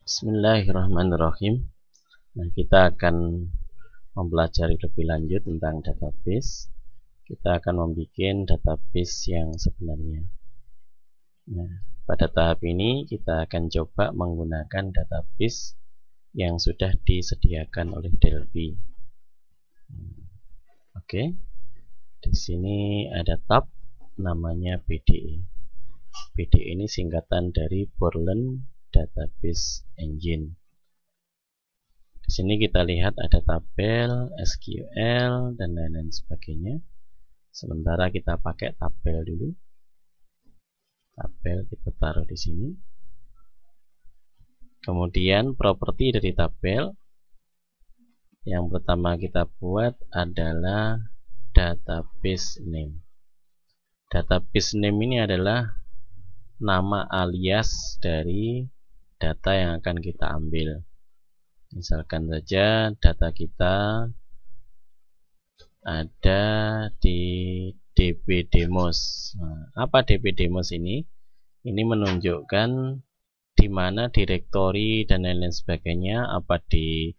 Bismillahirrahmanirrahim. Nah, kita akan mempelajari lebih lanjut tentang database. Kita akan membuat database yang sebenarnya. Nah, pada tahap ini kita akan coba menggunakan database yang sudah disediakan oleh Delphi. Oke. Di sini ada tab namanya BDE. BDE ini singkatan dari Borland Database Engine. Di sini kita lihat ada tabel, SQL, dan lain-lain sebagainya. Sementara kita pakai tabel dulu. Tabel kita taruh di sini. Kemudian properti dari tabel yang pertama kita buat adalah database name. Database name ini adalah nama alias dari data yang akan kita ambil. Misalkan saja data kita ada di dbdemos. Nah, apa dbdemos ini? Ini menunjukkan di mana direktori dan lain-lain sebagainya, apa di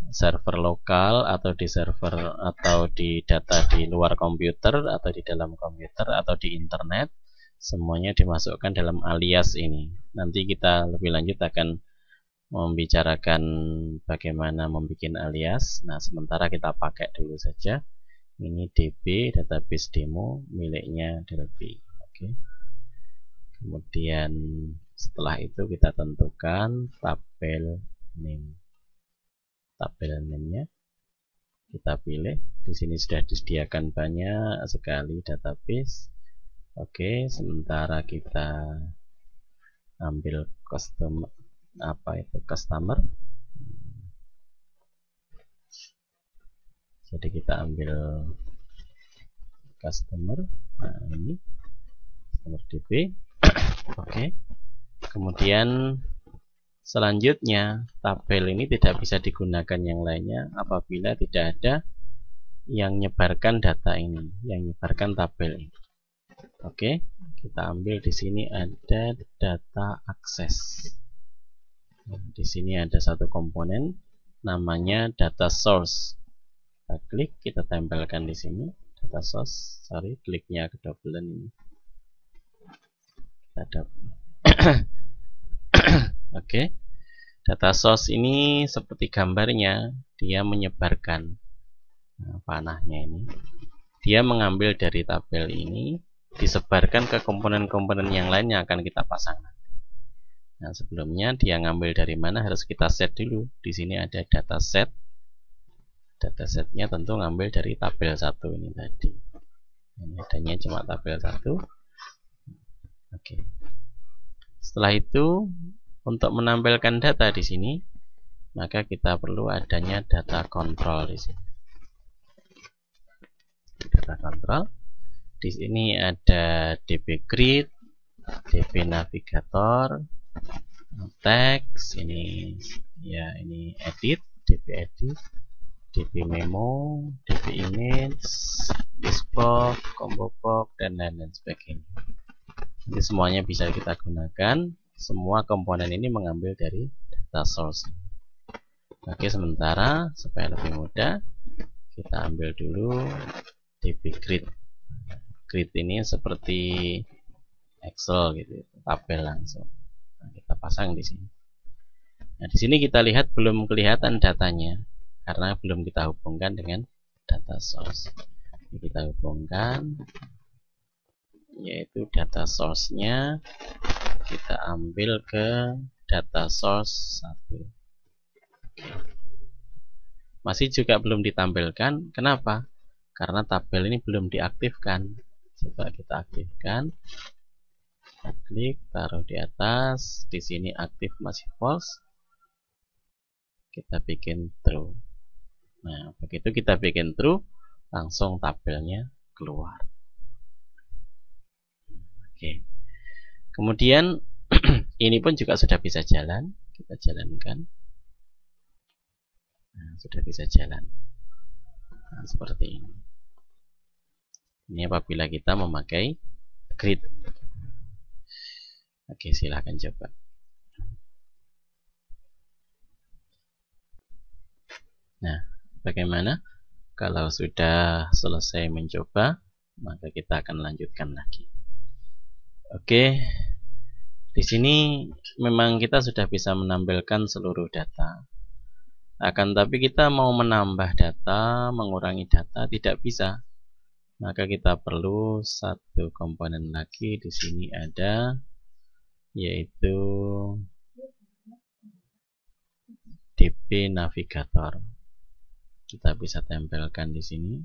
server lokal atau di server atau di data di luar komputer atau di dalam komputer atau di internet, semuanya dimasukkan dalam alias ini. Nanti kita lebih lanjut akan membicarakan bagaimana membuat alias. Nah, sementara kita pakai dulu saja. Ini DB database demo miliknya Delphi. Oke. Kemudian setelah itu kita tentukan tabel name. Tabel name-nya kita pilih. Di sini sudah disediakan banyak sekali database. Oke, sementara kita ambil customer jadi kita ambil customer. Nah, ini customer DB. Oke. Kemudian selanjutnya tabel ini tidak bisa digunakan yang lainnya apabila tidak ada yang menyebarkan data ini, yang menyebarkan tabel ini. Oke, kita ambil di sini ada data akses. Nah, di sini ada satu komponen namanya data source. Kita klik, kita tempelkan di sini data source. Sorry, kliknya kedobelan ini. Kita Oke. Data source ini seperti gambarnya, dia menyebarkan panahnya ini. Dia mengambil dari tabel ini, disebarkan ke komponen-komponen yang lain yang akan kita pasang. Nah, sebelumnya dia ngambil dari mana harus kita set dulu. Di sini ada data set. Data setnya tentu ngambil dari tabel 1 ini tadi. Ini adanya cuma tabel 1. Oke. Setelah itu untuk menampilkan data di sini, maka kita perlu adanya data control di sini. Data control. Di sini ada DB grid, DB navigator, teks, ini ya ini edit, DB edit, DB memo, DB image, diskbox, combo box, dan lain-lain sebagainya. Jadi semuanya bisa kita gunakan. Semua komponen ini mengambil dari data source. Oke, sementara supaya lebih mudah, kita ambil dulu DB grid. Grid ini seperti Excel gitu, tabel langsung. Nah, kita pasang di sini. Nah, di sini kita lihat belum kelihatan datanya karena belum kita hubungkan dengan data source. Ini kita hubungkan, yaitu data source-nya kita ambil ke data source 1. Masih juga belum ditampilkan. Kenapa? Karena tabel ini belum diaktifkan. Coba kita aktifkan. Kita klik, taruh di atas. Di sini aktif masih false. Kita bikin true. Nah, begitu kita bikin true, langsung tabelnya keluar. Oke. Kemudian ini pun juga sudah bisa jalan. Kita jalankan. Nah, sudah bisa jalan. Nah, seperti ini. Ini apabila kita memakai grid. Oke, silahkan coba. Bagaimana? Kalau sudah selesai mencoba, maka kita akan lanjutkan lagi. Oke, di sini memang kita sudah bisa menampilkan seluruh data. Akan tapi kita mau menambah data, mengurangi data tidak bisa. Maka kita perlu satu komponen lagi. Di sini ada, yaitu DB Navigator. Kita bisa tempelkan di sini.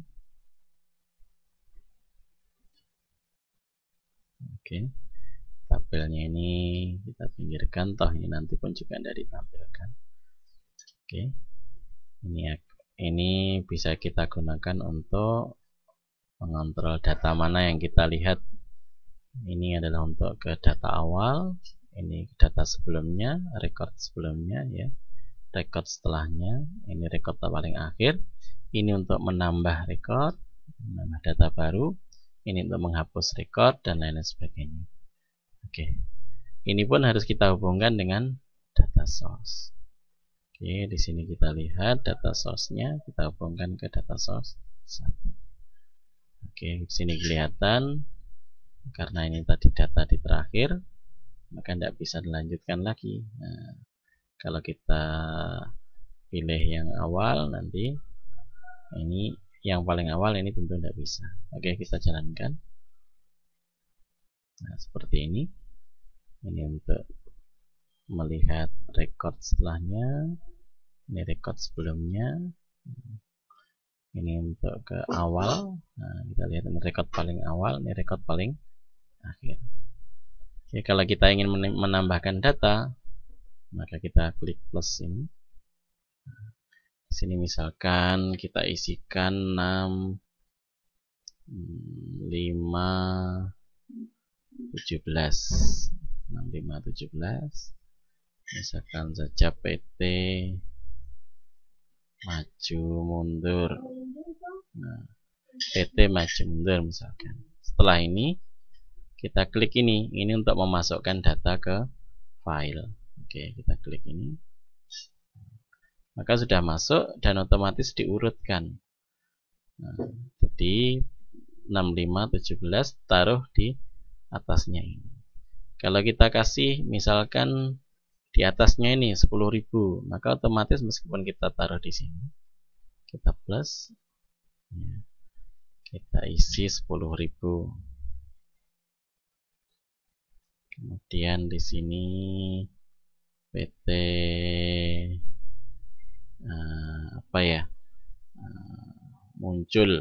Oke, tabelnya ini kita pinggirkan, toh ini nanti pun juga tidak ditampilkan. Oke, ini bisa kita gunakan untuk mengontrol data mana yang kita lihat. Ini adalah untuk ke data awal, ini data sebelumnya, record sebelumnya, ya, record setelahnya, ini record paling akhir. Ini untuk menambah record, menambah data baru, ini untuk menghapus record dan lain sebagainya. Oke, ini pun harus kita hubungkan dengan data source. Oke, di sini kita lihat data source-nya, kita hubungkan ke data source 1. Oke, di sini kelihatan karena ini tadi data di terakhir, maka tidak bisa dilanjutkan lagi. Nah, kalau kita pilih yang awal, nanti ini yang paling awal, ini tentu tidak bisa. Oke, kita jalankan. Nah, seperti ini. Ini untuk melihat record setelahnya, ini record sebelumnya, ini untuk ke awal. Nah, kita lihat ini record paling awal, ini record paling akhir. Oke, kalau kita ingin menambahkan data, maka kita klik plus ini. Di sini misalkan kita isikan 6, 5, 17. 6, 5, 17. Misalkan saja PT maju mundur. Nah, PT maju mundur misalkan. Setelah ini kita klik ini untuk memasukkan data ke file. Oke, kita klik ini. Maka sudah masuk dan otomatis diurutkan. Nah, jadi 65, 17 taruh di atasnya ini. Kalau kita kasih misalkan di atasnya ini 10.000, maka otomatis meskipun kita taruh di sini, kita plus, ya, kita isi 10.000. Kemudian di sini PT muncul,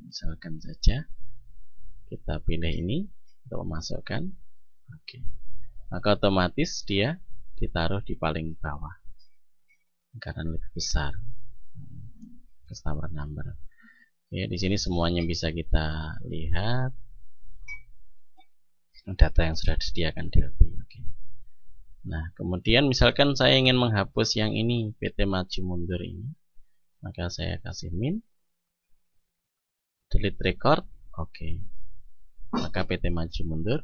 misalkan saja kita pilih ini untuk memasukkan. Oke, maka otomatis dia ditaruh di paling bawah karena lebih besar customer number. Ya, di sini semuanya bisa kita lihat data yang sudah disediakan di LP. Oke. Nah, kemudian misalkan saya ingin menghapus yang ini, PT maju mundur ini, maka saya kasih min, delete record. Oke, maka PT maju mundur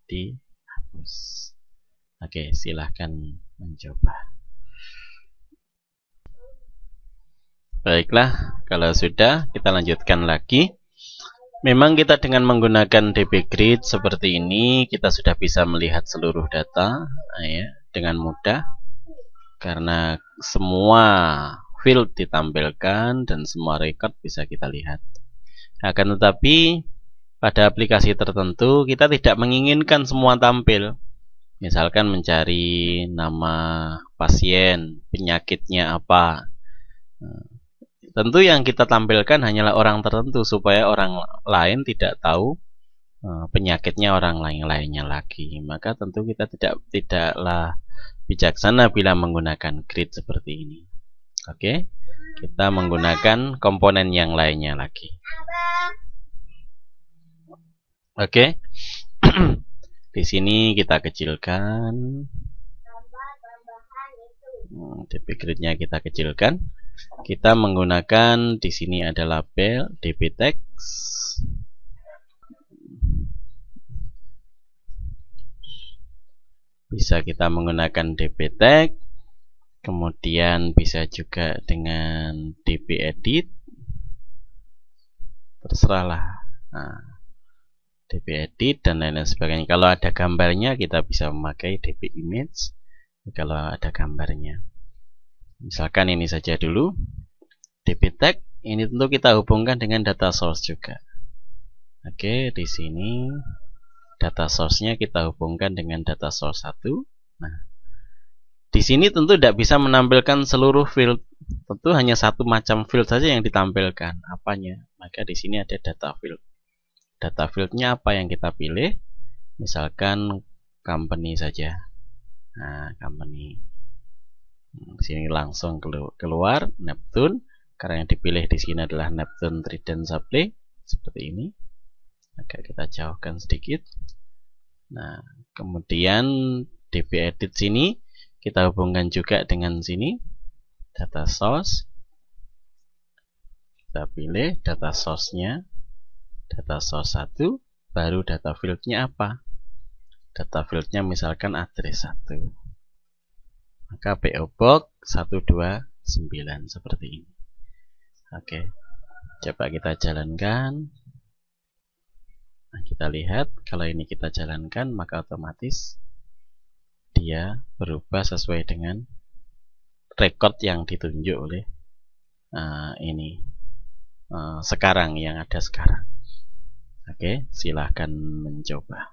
dihapus. Oke, silahkan mencoba. Baiklah, kalau sudah kita lanjutkan lagi. Memang kita dengan menggunakan DB Grid seperti ini, kita sudah bisa melihat seluruh data, ya, dengan mudah. Karena semua field ditampilkan dan semua record bisa kita lihat. Akan tetapi pada aplikasi tertentu kita tidak menginginkan semua tampil. Misalkan mencari nama pasien, penyakitnya apa. Tentu yang kita tampilkan hanyalah orang tertentu supaya orang lain tidak tahu penyakitnya orang lainnya lagi. Maka tentu kita tidaklah bijaksana bila menggunakan grid seperti ini. Oke, kita menggunakan komponen yang lainnya lagi. Oke. Di sini kita kecilkan. DB gridnya kita kecilkan. Kita menggunakan di sini ada label DB text. Bisa kita menggunakan DB tag. Kemudian bisa juga dengan DB edit, terserahlah. Nah, DB edit dan lain-lain sebagainya. Kalau ada gambarnya kita bisa memakai DB image. Kalau ada gambarnya, misalkan ini saja dulu. DB tag ini tentu kita hubungkan dengan data source juga. Oke, di sini data source-nya kita hubungkan dengan data source 1. Nah, di sini tentu tidak bisa menampilkan seluruh field, tentu hanya satu macam field saja yang ditampilkan. Apanya? Maka di sini ada data field. Data fieldnya apa yang kita pilih? Misalkan company saja. Nah, company. Di sini langsung keluar Neptune. Karena yang dipilih di sini adalah Neptune Trident Supply seperti ini. Agak kita jauhkan sedikit. Nah, kemudian DB edit sini kita hubungkan juga dengan sini data source. Kita pilih data source-nya, data source 1, baru data field-nya apa? Data field-nya misalkan address 1. Maka PO Box 129 seperti ini. Oke, coba kita jalankan. Nah, kita lihat kalau ini kita jalankan maka otomatis dia berubah sesuai dengan record yang ditunjuk oleh sekarang, yang ada sekarang. Oke, silahkan mencoba.